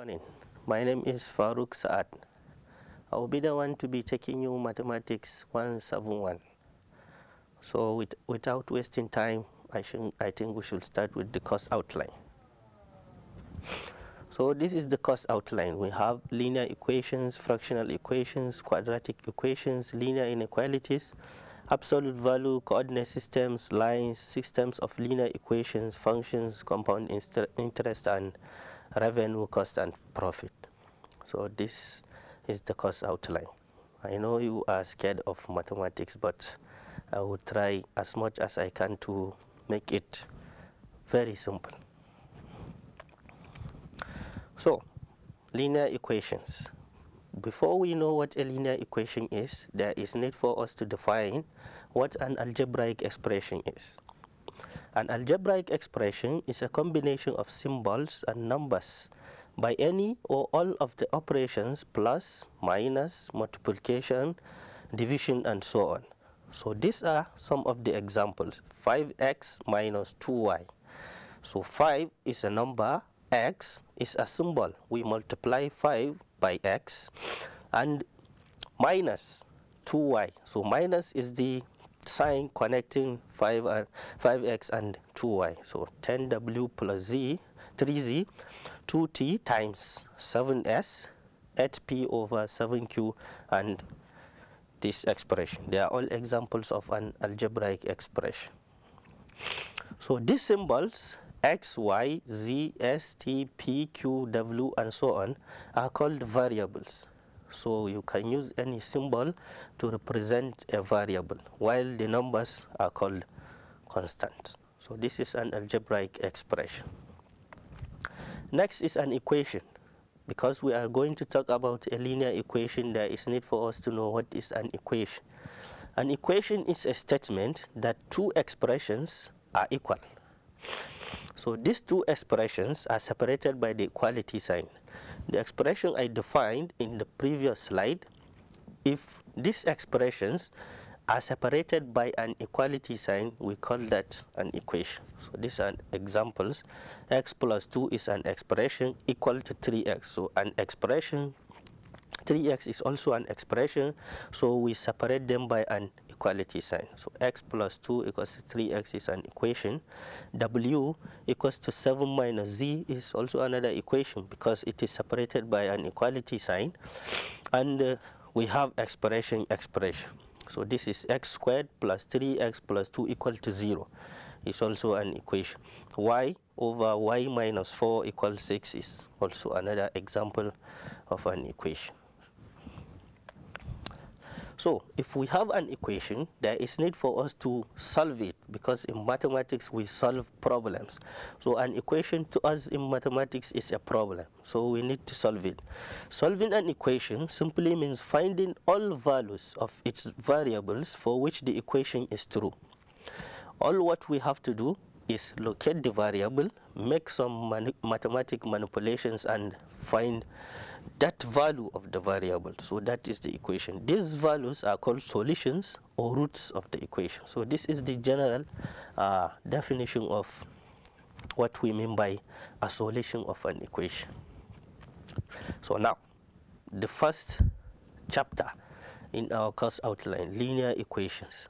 morning. My name is Farouk Saad. I will be the one to be taking you Mathematics 171. So without wasting time, I think we should start with the course outline. So this is the course outline. We have linear equations, fractional equations, quadratic equations, linear inequalities, absolute value, coordinate systems, lines, systems of linear equations, functions, compound interest, and revenue, cost, and profit. So this is the course outline. I know you are scared of mathematics, but I will try as much as I can to make it very simple. So, linear equations. Before we know what a linear equation is, there is need for us to define what an algebraic expression is. An algebraic expression is a combination of symbols and numbers by any or all of the operations plus, minus, multiplication, division, and so on. So these are some of the examples. 5x minus 2y. So 5 is a number, x is a symbol. We multiply 5 by x, and minus 2y. So minus is the sign connecting 5x and 2y. So 10w plus z, 3z, 2t times 7s, 8p over 7q, and this expression. They are all examples of an algebraic expression. So these symbols, x, y, z, s, t, p, q, w, and so on, are called variables. So you can use any symbol to represent a variable, while the numbers are called constants. So this is an algebraic expression. Next is an equation. Because we are going to talk about a linear equation, there is need for us to know what is an equation. An equation is a statement that two expressions are equal. So these two expressions are separated by the equality sign. The expression I defined in the previous slide, if these expressions are separated by an equality sign, we call that an equation. So these are examples. X plus 2 is an expression equal to 3x. So an expression, 3x is also an expression, so we separate them by an equality sign. So x plus 2 equals to 3x is an equation. W equals to 7 minus z is also another equation because it is separated by an equality sign. And we have expression. So this is x squared plus 3x plus 2 equal to 0. It's also an equation. Y over y minus 4 equals 6 is also another example of an equation. So if we have an equation, there is need for us to solve it, because in mathematics we solve problems. So an equation to us in mathematics is a problem, so we need to solve it. Solving an equation simply means finding all values of its variables for which the equation is true. All what we have to do is locate the variable, make some mathematical manipulations, and find that value of the variable. So that is the equation. These values are called solutions or roots of the equation. So this is the general definition of what we mean by a solution of an equation. So now, the first chapter in our course outline, linear equations.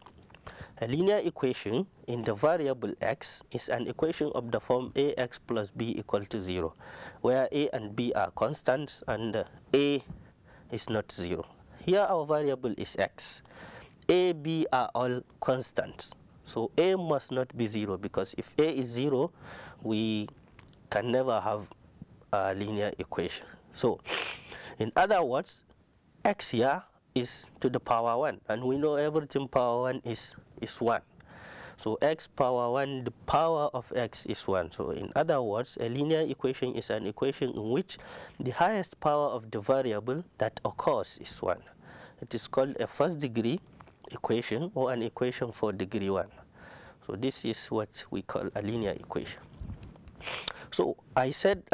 A linear equation in the variable x is an equation of the form ax plus b equal to 0, where a and b are constants and a is not 0. Here our variable is x. A, b are all constants. So a must not be 0, because if a is 0, we can never have a linear equation. So in other words, x here is to the power 1, and we know everything power 1 is 1. So x power 1, the power of x is 1. So in other words, a linear equation is an equation in which the highest power of the variable that occurs is 1. It is called a first degree equation or an equation for degree 1. So this is what we call a linear equation. So I said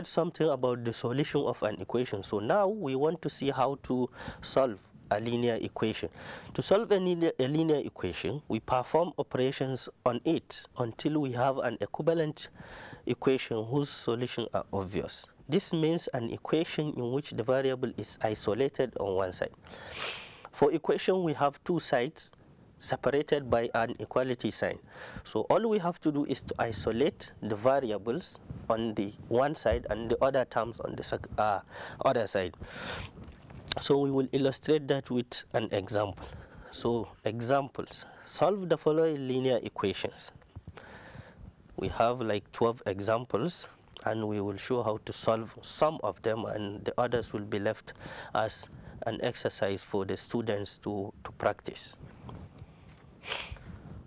something about the solution of an equation. So now we want to see how to solve a linear equation. To solve a linear equation, we perform operations on it until we have an equivalent equation whose solutions are obvious. This means an equation in which the variable is isolated on one side. For equation, we have two sides separated by an equality sign. So all we have to do is to isolate the variables on the one side and the other terms on the other side. So we will illustrate that with an example. So examples: solve the following linear equations. We have like 12 examples, and we will show how to solve some of them, and the others will be left as an exercise for the students to practice.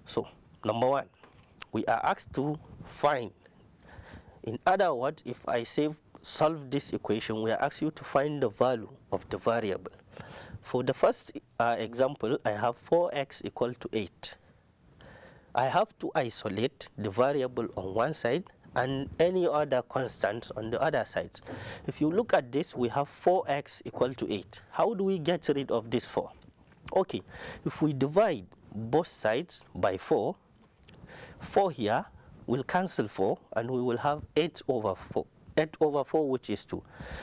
So number one, we are asked to find, in other words, if I say solve this equation, we are asked you to find the value of the variable. For the first example, I have 4x equal to 8. I have to isolate the variable on one side and any other constants on the other side. If you look at this, we have 4x equal to 8. How do we get rid of this 4? Okay, if we divide both sides by 4, 4 here will cancel 4, and we will have 8 over 4. 8 over 4, which is 2.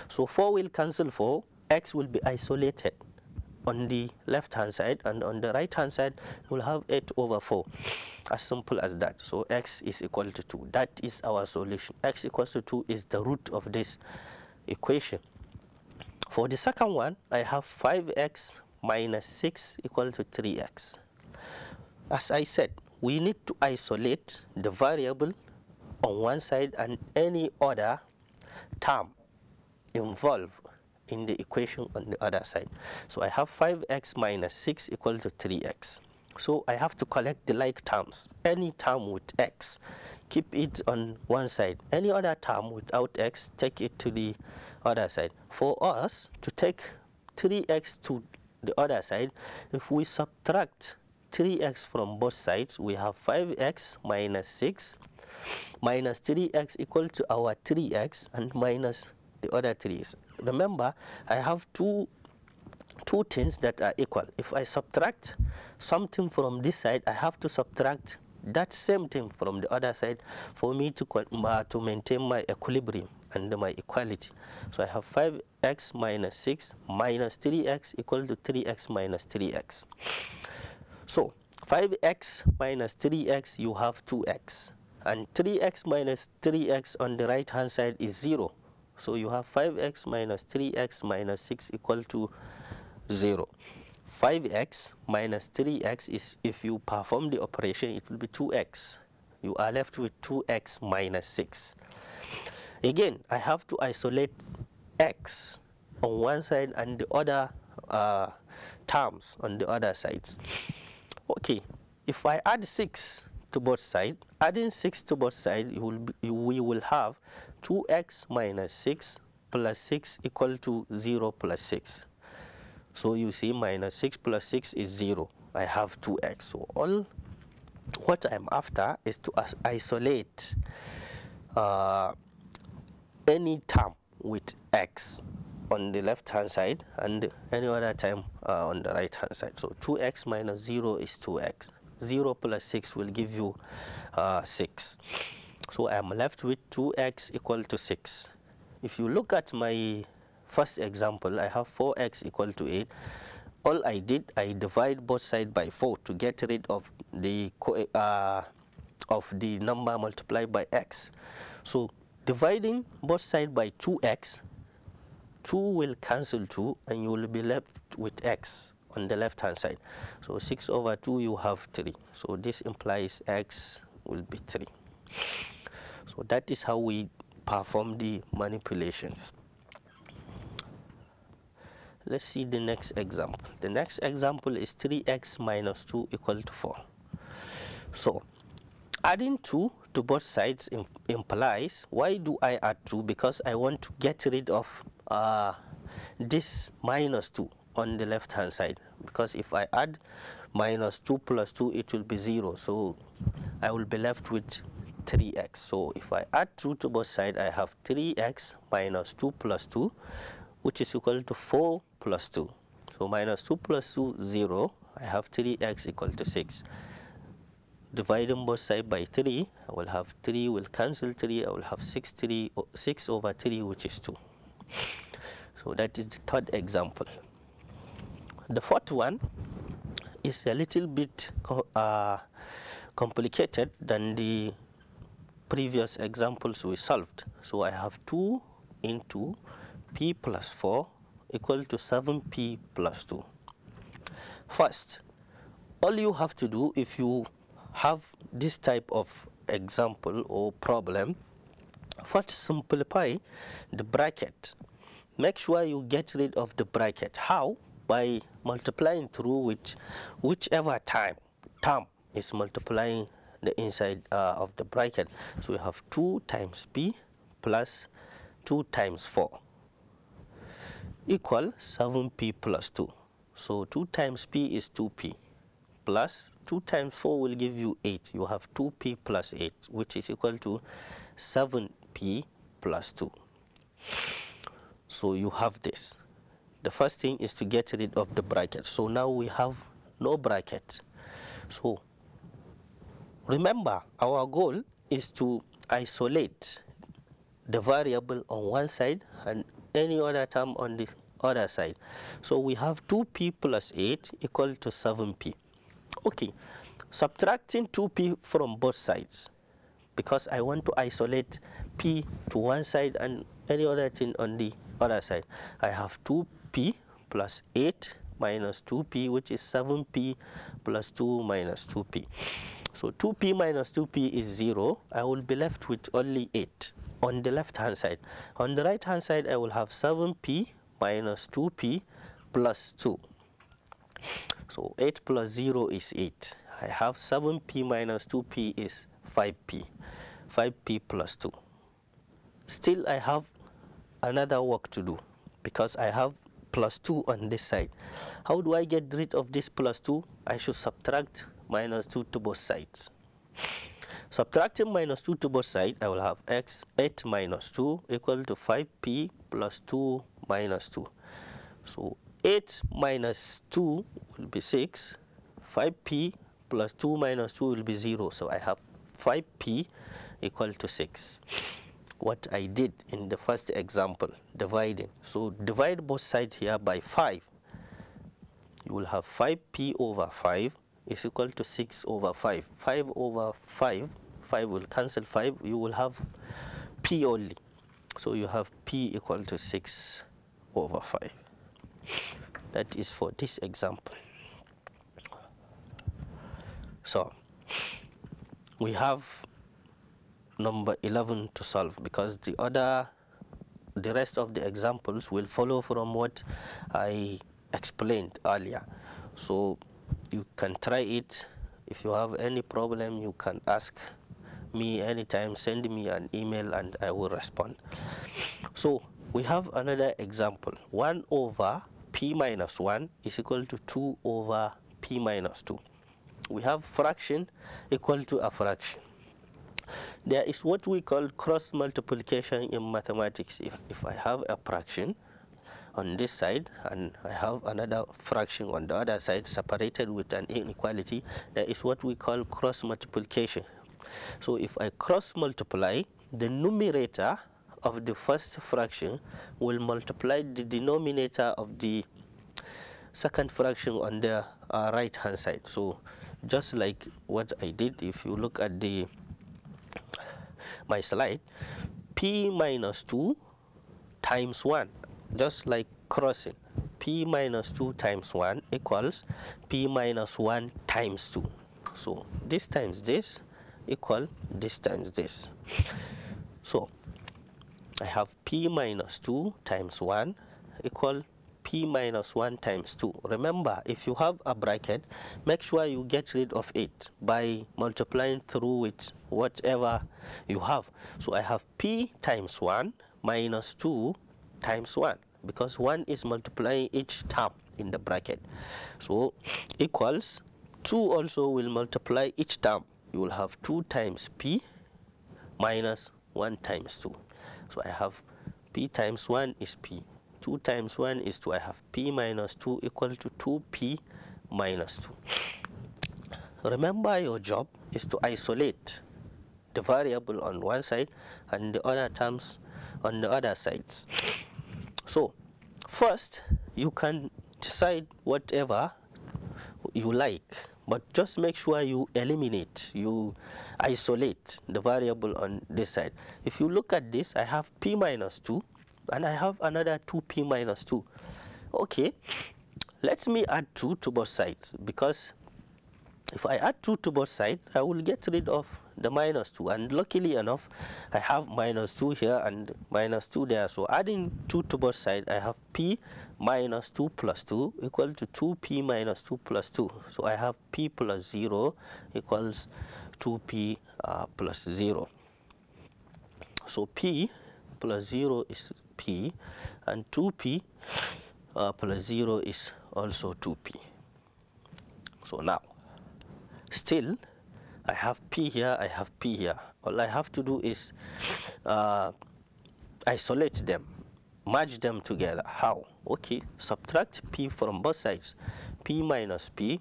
So 4 will cancel 4, x will be isolated on the left hand side, and on the right hand side we'll have 8 over 4. As simple as that. So x is equal to 2. That is our solution. X equals to 2 is the root of this equation. For the second one, I have 5x minus 6 equal to 3x. As I said, we need to isolate the variable on one side and any other term involved in the equation on the other side. So I have 5x minus 6 equal to 3x. So I have to collect the like terms. Any term with x, keep it on one side. Any other term without x, take it to the other side. For us to take 3x to the other side, if we subtract 3x from both sides, we have 5x minus 6 minus 3x equal to our 3x and minus the other 3's. Remember, I have two things that are equal. If I subtract something from this side, I have to subtract that same thing from the other side for me to maintain my equilibrium and my equality. So I have 5x minus 6 minus 3x equal to 3x minus 3x. So 5x minus 3x, you have 2x, and 3x minus 3x on the right hand side is 0. So you have 5x minus 3x minus 6 equal to 0. 5x minus 3x is, if you perform the operation, it will be 2x. You are left with 2x minus 6. Again, I have to isolate x on one side and the other terms on the other sides. Okay, if I add 6 to both sides, adding 6 to both sides, we will have 2x minus 6 plus 6 equal to 0 plus 6. So you see, minus 6 plus 6 is 0. I have 2x. So all what I'm after is to isolate any term with x on the left hand side and any other term on the right hand side. So 2x minus 0 is 2x. 0 plus 6 will give you 6. So I'm left with 2x equal to 6. If you look at my first example, I have 4x equal to 8. All I did, I divide both sides by 4 to get rid of the number multiplied by x. So dividing both sides by 2x, 2 will cancel 2 and you will be left with x on the left hand side. So 6 over 2, you have 3. So this implies x will be 3. So that is how we perform the manipulations. Let's see the next example. The next example is 3x minus 2 equal to 4. So adding 2 to both sides implies, why do I add 2? Because I want to get rid of this minus 2 on the left hand side. Because if I add minus 2 plus 2, it will be 0. So I will be left with 3x. So if I add 2 to both sides, I have 3x minus 2 plus 2, which is equal to 4 plus 2. So minus 2 plus 2, 0. I have 3x equal to 6. dividing both sides by 3, I will have 3 will cancel 3, I will have 6 over 3, which is 2. So that is the third example. The fourth one is a little bit complicated than the previous examples we solved. So I have 2 into p plus 4 equal to 7p plus 2. First, all you have to do if you have this type of example or problem, first simplify the bracket. Make sure you get rid of the bracket. How? By multiplying through with whichever term is multiplying the inside of the bracket. So we have 2 times p plus 2 times 4 equal 7p plus 2. So 2 times p is 2p plus 2 times 4 will give you 8. You have 2p plus 8, which is equal to 7p plus 2. So you have this. The first thing is to get rid of the bracket. So now we have no bracket. So remember, our goal is to isolate the variable on one side and any other term on the other side. So we have 2p plus 8 equal to 7p. Okay, subtracting 2p from both sides, because I want to isolate p to one side and any other thing on the other side. I have 2p plus 8 minus 2p, which is 7p plus 2 minus 2p. So 2p minus 2p is 0. I will be left with only 8 on the left hand side. On the right hand side, I will have 7p minus 2p plus 2. So 8 plus 0 is 8. I have 7p minus 2p is 5p. 5p plus 2. Still, I have another work to do because I have plus 2 on this side. How do I get rid of this plus 2? I should subtract minus 2 to both sides. Subtracting minus 2 to both sides, I will have 8 minus 2 equal to 5p plus 2 minus 2. So 8 minus 2 will be 6. 5p plus 2 minus 2 will be 0. So I have 5p equal to 6. What I did in the first example, dividing. So divide both sides here by 5. You will have 5p over 5 is equal to 6 over 5. 5 over 5, 5 will cancel 5. You will have p only. So you have p equal to 6 over 5. That is for this example. So we have number 11 to solve, because the rest of the examples will follow from what I explained earlier. So you can try it. If you have any problem, you can ask me anytime. Send me an email and I will respond. So we have another example. 1 over p minus 1 is equal to 2 over p minus 2. We have fraction equal to a fraction. There is what we call cross multiplication in mathematics. If I have a fraction on this side and I have another fraction on the other side separated with an inequality, there is what we call cross multiplication. So if I cross multiply, the numerator of the first fraction will multiply the denominator of the second fraction on the right hand side. So just like what I did, if you look at my slide, p minus 2 times 1, just like crossing, p minus 2 times 1 equals p minus 1 times 2. So this times this equal this times this. So I have p minus 2 times 1 equal p minus 1 times 2. Remember, if you have a bracket, make sure you get rid of it by multiplying through with whatever you have. So I have p times 1 minus 2 times 1, because 1 is multiplying each term in the bracket. So equals 2 also will multiply each term. You will have 2 times p minus 1 times 2. So I have p times 1 is p. 2 times 1 is 2. I have p minus 2 equal to 2p minus 2. remember your job is to isolate the variable on one side and the other terms on the other sides. So first you can decide whatever you like, but just make sure you eliminate, you isolate the variable on this side. If you look at this, I have p minus 2 and I have another 2p minus 2. Okay, let me add 2 to both sides, because if I add 2 to both sides, I will get rid of the minus 2, and luckily enough I have minus 2 here and minus 2 there. So adding 2 to both sides, I have p minus 2 plus 2 equal to 2p minus 2 plus 2. So I have p plus 0 equals 2p plus 0. So p plus 0 is p, and 2p plus 0 is also 2p. So now, still, I have p here, I have p here. All I have to do is isolate them, merge them together. How? Okay, subtract p from both sides. P minus p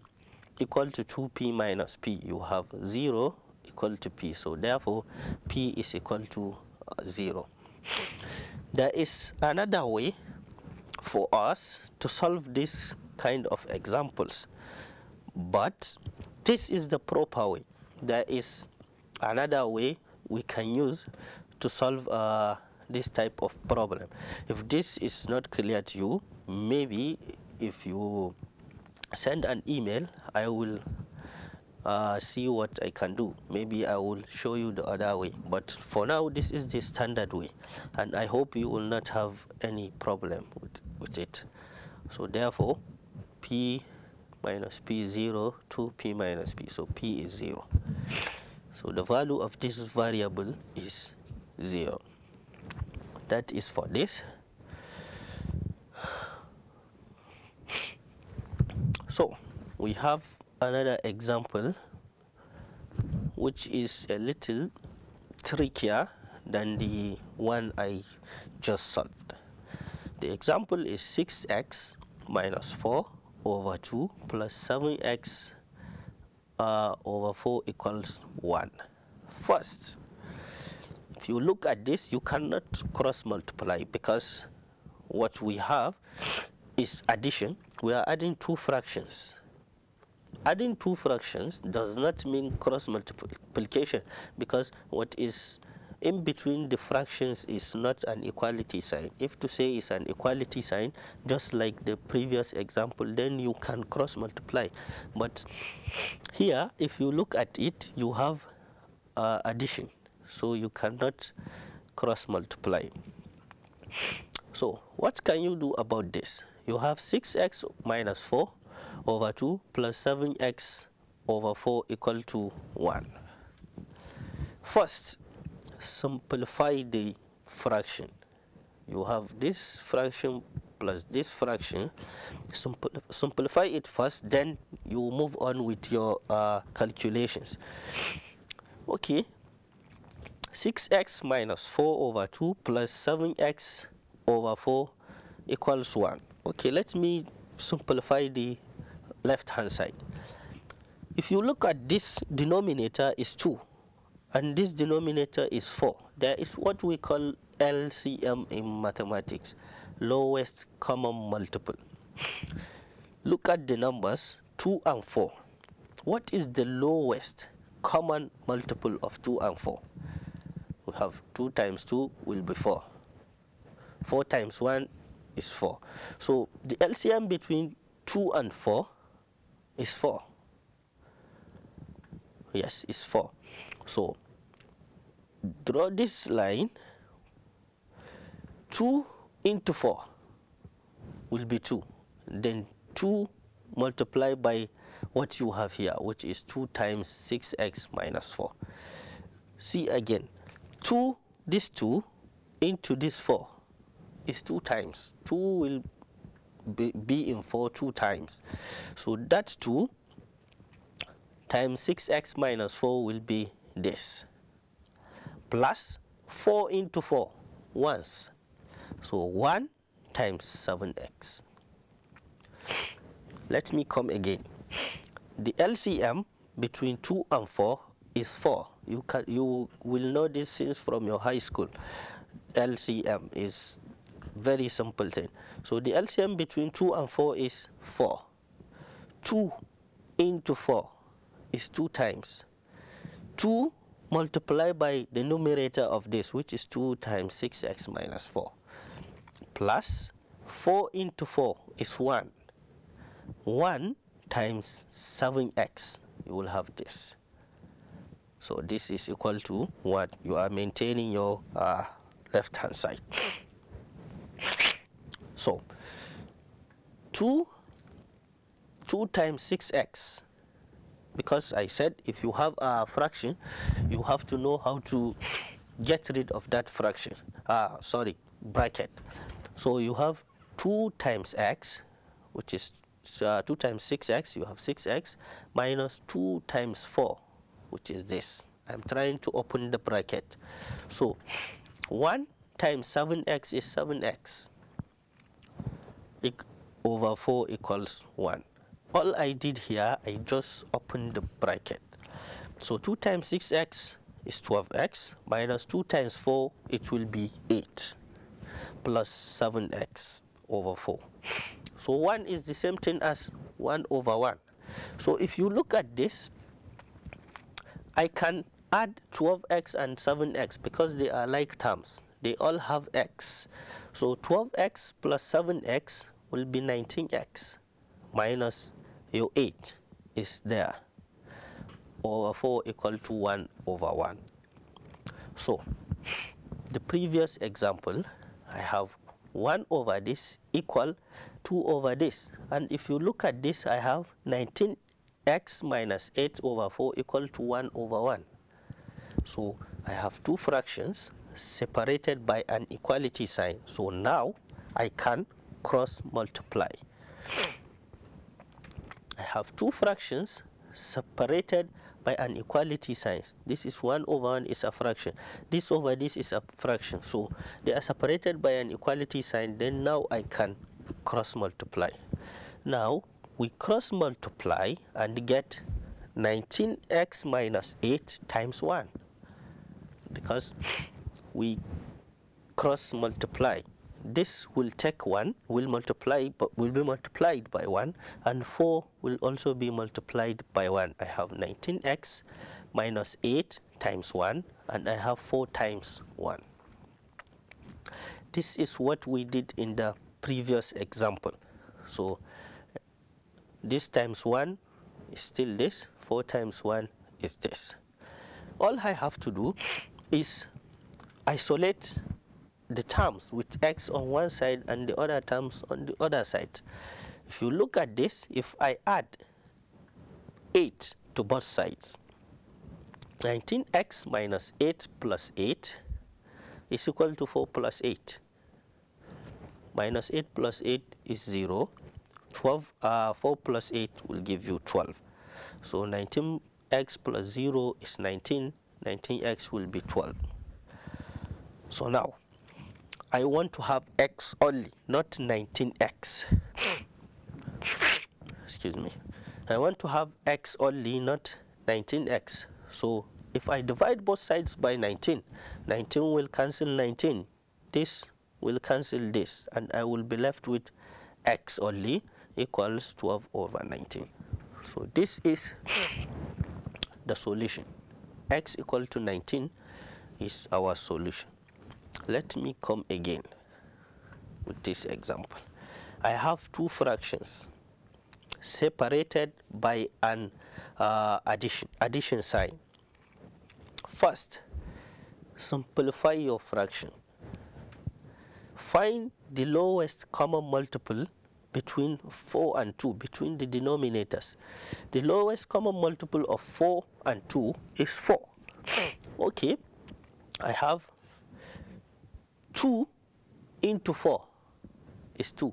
equal to 2p minus p. You have 0 equal to p, so therefore p is equal to 0. There is another way for us to solve this kind of examples, but this is the proper way. There is another way we can use to solve this type of problem. If this is not clear to you, maybe if you send an email, I will see what I can do. Maybe I will show you the other way, but for now this is the standard way, and I hope you will not have any problem with it. So therefore p minus p 0, 2p minus p, so p is 0. So the value of this variable is 0. That is for this. So we have another example which is a little trickier than the one I just solved. The example is 6x minus 4 over 2 plus 7x over 4 equals 1. First, if you look at this, you cannot cross multiply, because what we have is addition. We are adding two fractions. Adding two fractions does not mean cross multiplication, because what is in between the fractions is not an equality sign. If to say is an equality sign, just like the previous example, then you can cross multiply. But here, if you look at it, you have addition, so you cannot cross multiply. So what can you do about this? You have 6x minus 4 over 2 plus 7x over 4 equal to 1. First, simplify the fraction. You have this fraction plus this fraction. Simplify it first, then you move on with your calculations. Okay, 6x minus 4 over 2 plus 7x over 4 equals 1. Okay, let me simplify the left hand side. If you look at this, denominator is 2 and this denominator is 4. There is what we call LCM in mathematics, lowest common multiple. Look at the numbers 2 and 4. What is the lowest common multiple of 2 and 4? We have 2 times 2 will be 4. 4 times 1 is 4. So the LCM between 2 and 4 is 4. Yes, it's 4. So draw this line. 2 into 4 will be 2. Then 2 multiplied by what you have here, which is 2 times 6x minus 4. See again, 2, this 2 into this 4 is 2 times. 2 will be in 4 2 times. So that 2 times 6x minus 4 will be this. Plus 4 into 4 once. So 1 times 7x. Let me come again. The LCM between 2 and 4 is 4. You will know this since from your high school. LCM is very simple thing. So the LCM between 2 and 4 is 4. 2 into 4 is 2 times. 2 multiplied by the numerator of this, which is 2 times 6x minus 4, plus 4 into 4 is 1. 1 times 7x, you will have this. So this is equal to what? You are maintaining your left hand side. So 2 times 6x, because I said if you have a fraction, you have to know how to get rid of that fraction. Bracket. So you have 2 times x, which is 2 times 6x, you have 6x, minus 2 times 4, which is this. I'm trying to open the bracket. So 1 times 7x is 7x. Over 4 equals 1. All I did here, I just opened the bracket. So 2 times 6x is 12x, minus 2 times 4, it will be 8, plus 7x over 4. So 1 is the same thing as 1 over 1. So if you look at this, I can add 12x and 7x because they are like terms. They all have x. So 12x plus 7x will be 19x, minus your 8 is there, over 4 equal to 1 over 1. So the previous example, I have 1 over this equal 2 over this, and if you look at this, I have 19x minus 8 over 4 equal to 1 over 1. So I have two fractions separated by an equality sign. So now I can cross multiply. I have two fractions separated by an equality sign. This is 1 over 1 is a fraction. This over this is a fraction. So they are separated by an equality sign. Then now I can cross multiply. Now we cross multiply and get 19x minus 8 times 1, because we cross multiply. This will take 1, will be multiplied by 1, and 4 will also be multiplied by 1. I have 19x minus 8 times 1, and I have 4 times 1. This is what we did in the previous example. So this times 1 is still this, 4 times 1 is this. All I have to do is isolate the terms with x on one side and the other terms on the other side. If you look at this, if I add 8 to both sides, 19x minus 8 plus 8 is equal to 4 plus 8. Minus 8 plus 8 is 0. 4 plus 8 will give you 12. So 19x plus 0 is 19. 19x will be 12. So now I want to have x only, not 19x. Excuse me. I want to have x only, not 19x. So if I divide both sides by 19, 19 will cancel 19. This will cancel this, and I will be left with x only equals 12 over 19. So this is the solution. X equal to 19 is our solution. Let me come again with this example. I have two fractions separated by an addition sign. First, simplify your fraction. Find the lowest common multiple between 4 and 2, between the denominators. The lowest common multiple of 4 and 2 is 4. Okay, I have 2 into 4 is 2.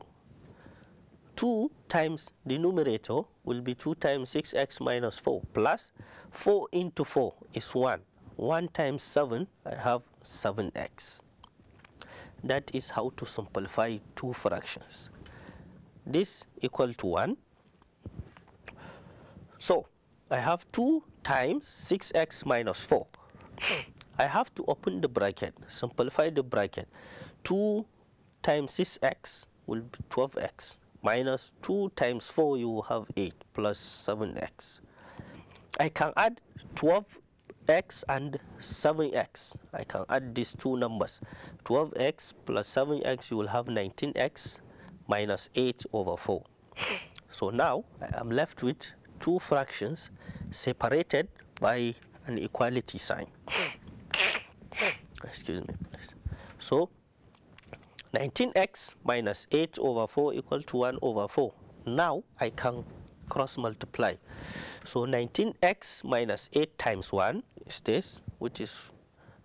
2 times the numerator will be 2 times 6x minus 4, plus 4 into 4 is 1. 1 times 7, I have 7x. That is how to simplify two fractions. This equal to 1. So I have 2 times 6x minus 4. I have to open the bracket, simplify the bracket. 2 times 6x will be 12x, minus 2 times 4, you will have 8, plus 7x. I can add 12x and 7x. I can add these two numbers. 12x plus 7x, you will have 19x minus 8 over 4. So now I am left with two fractions separated by an equality sign. Excuse me, please. So 19x minus 8 over 4 equal to 1 over 4. Now I can cross multiply. So 19x minus 8 times 1 is this, which is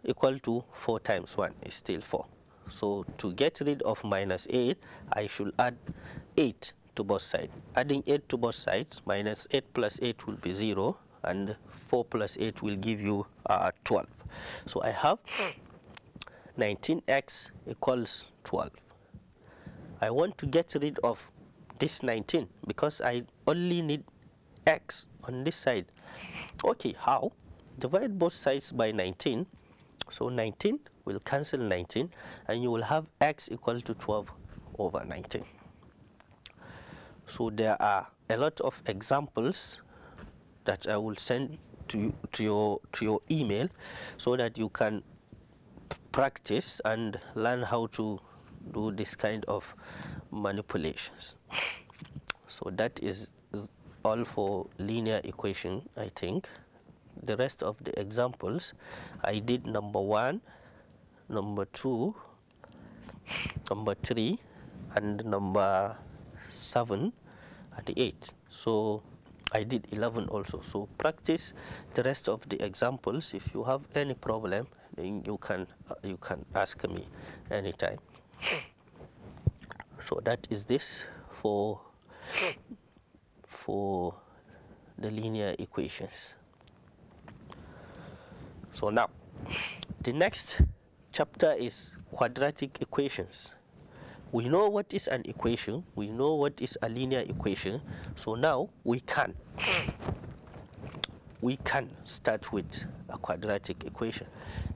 equal to 4 times 1 is still 4. So to get rid of minus 8, I should add 8 to both sides. Adding 8 to both sides, minus 8 plus 8 will be 0, and 4 plus 8 will give you 12. So I have 19x equals 12. I want to get rid of this 19 because I only need x on this side. Okay, how? Divide both sides by 19. So 19 will cancel 19, and you will have x equal to 12 over 19. So there are a lot of examples that I will send to your email, so that you can practice and learn how to do this kind of manipulations. So that is all for linear equation, I think. The rest of the examples, I did number 1, number 2, number 3, and number 7 and 8. So I did 11 also. So practice the rest of the examples. If you have any problem, then you can ask me anytime. So that is this for the linear equations. So now the next chapter is quadratic equations. We know what is an equation, we know what is a linear equation. So now we can start with a quadratic equation.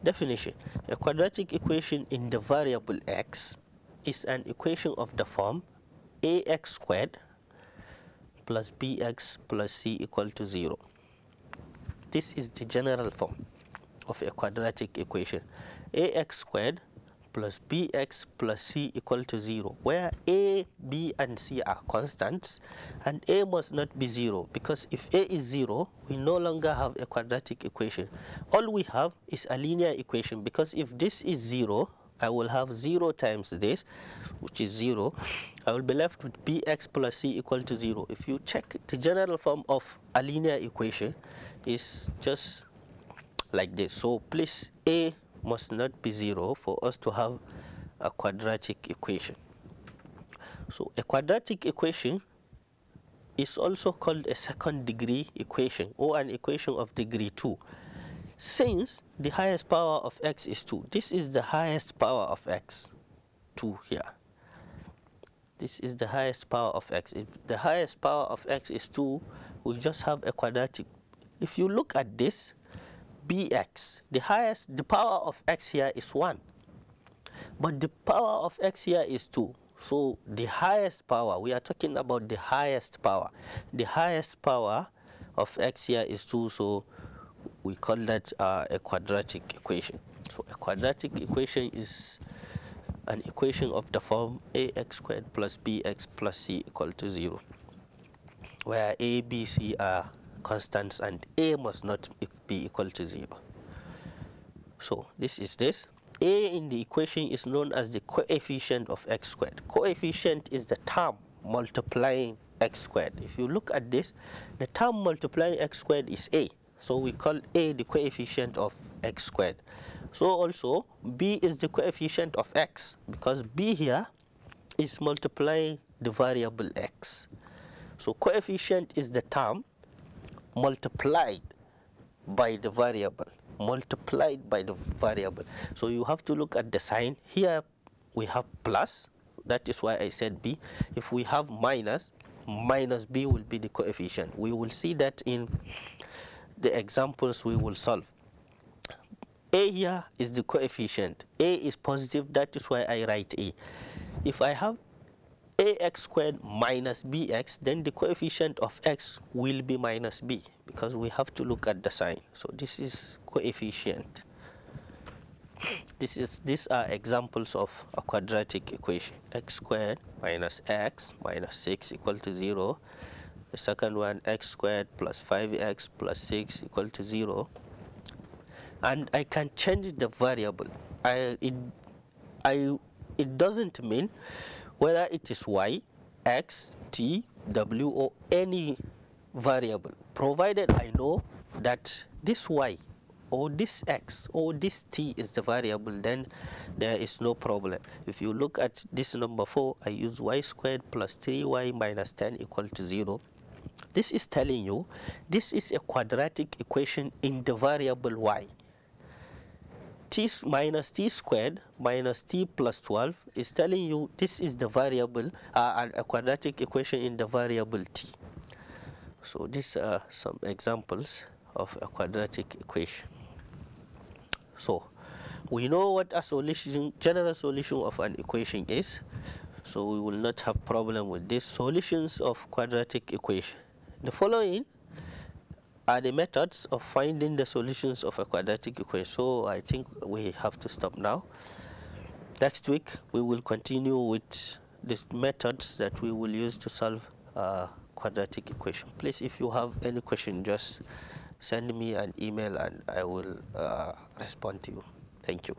Definition: a quadratic equation in the variable x is an equation of the form ax squared plus bx plus c equal to 0. This is the general form of a quadratic equation. Ax squared plus bx plus c equal to 0, where a, b, and c are constants, and a must not be 0, because if a is 0, we no longer have a quadratic equation. All we have is a linear equation, because if this is 0, I will have 0 times this, which is 0. I will be left with bx plus c equal to 0. If you check, the general form of a linear equation is just like this. So please, a must not be 0 for us to have a quadratic equation. So a quadratic equation is also called a second degree equation, or an equation of degree 2, since the highest power of x is 2. This is the highest power of x, 2 here. This is the highest power of x. If the highest power of x is 2, we just have a quadratic. If you look at this, bx, the power of x here is 1, but the power of x here is 2. So the highest power, we are talking about the highest power. The highest power of x here is 2, so we call that a quadratic equation. So a quadratic equation is an equation of the form ax squared plus bx plus c equal to 0, where a, b, c are constants and a must not be equal to 0. So this is this. A in the equation is known as the coefficient of x squared. Coefficient is the term multiplying x squared. If you look at this, the term multiplying x squared is a. So we call a the coefficient of x squared. So also b is the coefficient of x, because b here is multiplying the variable x. So coefficient is the term multiplied by the variable, So you have to look at the sign. Here we have plus, that is why I said b. If we have minus, minus b will be the coefficient. We will see that in the examples we will solve. A here is the coefficient. A is positive, that is why I write A. If I have ax squared minus bx, then the coefficient of x will be minus b, because we have to look at the sign. So this is coefficient. These are examples of a quadratic equation. X squared minus x minus 6 equal to 0. The second one, x squared plus 5x plus 6 equal to 0. And I can change the variable. It doesn't mean whether it is y, x, t, w, or any variable, provided I know that this y or this x or this t is the variable, then there is no problem. If you look at this number 4, I use y squared plus 3y minus 10 equal to 0. This is telling you this is a quadratic equation in the variable y. T minus t squared minus t plus 12 is telling you this is the variable, a quadratic equation in the variable t. So these are some examples of a quadratic equation. So we know what a solution, general solution of an equation is, so we will not have problem with these solutions of quadratic equation. The following are the methods of finding the solutions of a quadratic equation. So I think we have to stop now. Next week we will continue with the methods that we will use to solve a quadratic equation. Please, if you have any question, just send me an email and I will respond to you. Thank you.